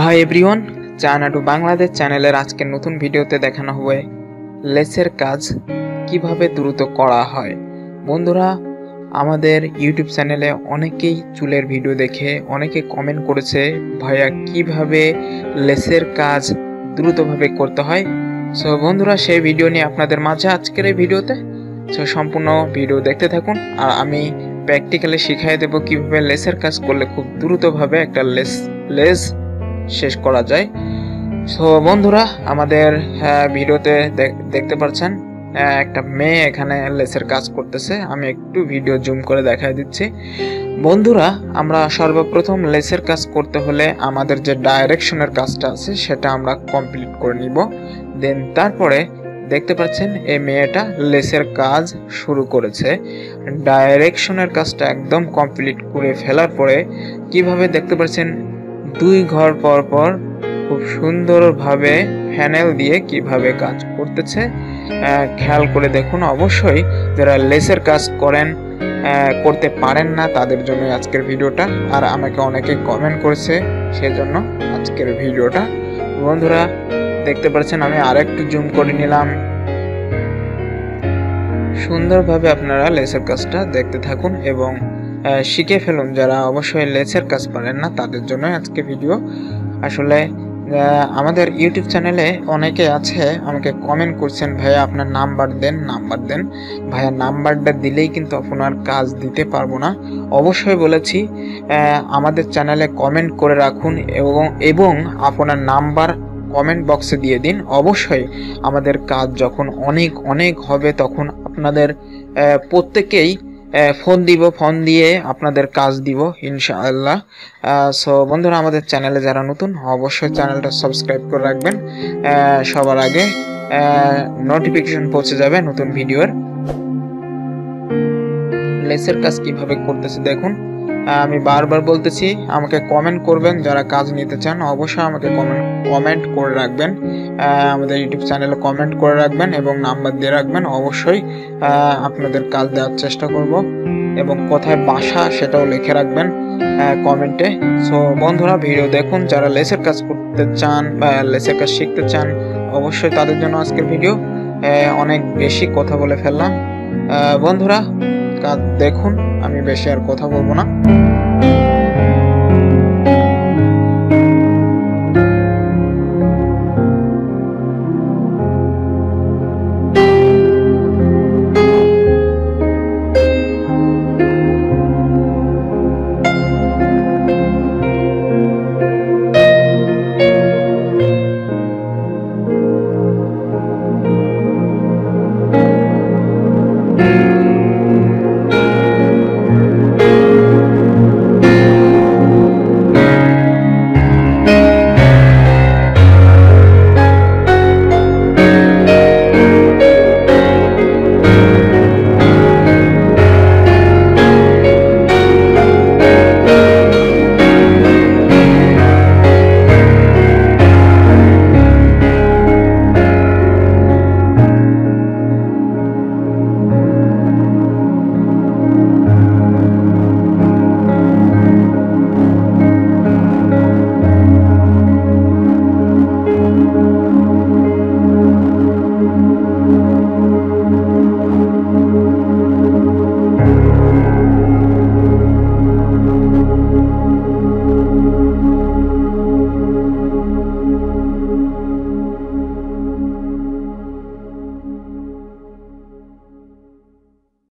High everyone, China to Bangladesh চ্যানেলের আজকের নতুন ভিডিওতে দেখানো হবে লেসের কাজ কিভাবে দ্রুত করা হয়। বন্ধুরা, আমাদের ইউটিউব চ্যানেলে অনেকেই চুলের ভিডিও দেখে অনেকে কমেন্ট করেছে, ভাইয়া কিভাবে লেসের কাজ দ্রুতভাবে করতে হয়। সো বন্ধুরা, সেই ভিডিও নিয়ে আপনাদের মাঝে আজকের এই ভিডিওতে। সো সম্পূর্ণ ভিডিও দেখতে থাকুন আর আমি প্র্যাকটিক্যালি শিখিয়ে দেবো কিভাবে লেসের কাজ করলে খুব দ্রুতভাবে একটা লেস শেষ করা যায়। সো বন্ধুরা, আমাদের ভিডিওতে দেখতে পাচ্ছেন একটা মেয়ে এখানে লেসের কাজ করতেছে। আমি একটু ভিডিও জুম করে দেখাই দিচ্ছি। বন্ধুরা, আমরা সর্বপ্রথম লেসের কাজ করতে হলে আমাদের যে ডাইরেকশনের কাজটা আছে সেটা আমরা কমপ্লিট করে নিব। দেন তারপরে দেখতে পাচ্ছেন এই মেয়েটা লেসের কাজ শুরু করেছে। ডাইরেকশনের কাজটা একদম কমপ্লিট করে ফেলার পরে কিভাবে দেখতে পাচ্ছেন 2 ঘর পর পর খুব সুন্দরভাবে ফ্যানেল দিয়ে কিভাবে কাজ করতেছে খেয়াল করে দেখুন। অবশ্যই যারা লেসের কাজ করতে পারেন না তাদের জন্য আজকের ভিডিওটা, আর আমাকে অনেকে কমেন্ট করেছে সেজন্য আজকের ভিডিওটা। বন্ধুরা দেখতে পাচ্ছেন আমি আরেকটু জুম করে নিলাম। সুন্দরভাবে আপনারা লেসের কাজটা দেখতে থাকুন এবং শিখে ফেলুন। যারা অবশ্যই লেসের কাজ পারেন না তাদের জন্য আজকে ভিডিও। আসলে আমাদের ইউটিউব চ্যানেলে অনেকে আছে আমাকে কমেন্ট করছেন, ভাইয়া আপনার নাম্বার দেন। ভাইয়া নাম্বারটা দিলেই কিন্তু আপনার কাজ দিতে পারবো না। অবশ্যই বলেছি আমাদের চ্যানেলে কমেন্ট করে রাখুন এবং আপনার নাম্বার কমেন্ট বক্সে দিয়ে দিন। অবশ্যই আমাদের কাজ যখন অনেক হবে তখন আপনাদের প্রত্যেকেই ফোন দিয়ে আপনাদের কাজ দিব ইনশাআল্লাহ। সো বন্ধুরা, আমাদের চ্যানেলে যারা নতুন অবশ্যই চ্যানেলটা সাবস্ক্রাইব করে রাখবেন, সবার আগে নোটিফিকেশন পৌঁছে যাবে নতুন ভিডিওর। লেসের কাজ কিভাবে করতেছে দেখুন। আমি বারবার বলতেছি আমাকে কমেন্ট করবেন, যারা কাজ নিতে চান অবশ্যই আমাকে কমেন্ট করে রাখবেন, আমাদের ইউটিউব চ্যানেলে কমেন্ট করে রাখবেন এবং নাম্বার দিয়ে রাখবেন। অবশ্যই আপনাদের কাজ দেওয়ার চেষ্টা করব এবং কোথায় বাসা সেটাও লিখে রাখবেন কমেন্টে। সো বন্ধুরা, ভিডিও দেখুন। যারা লেসের কাজ করতে চান বা লেসের কাজ শিখতে চান অবশ্যই তাদের জন্য আজকের ভিডিও। অনেক বেশি কথা বলে ফেললাম। বন্ধুরা কাজ দেখুন, আমি বেশি আর কথা বলবো না।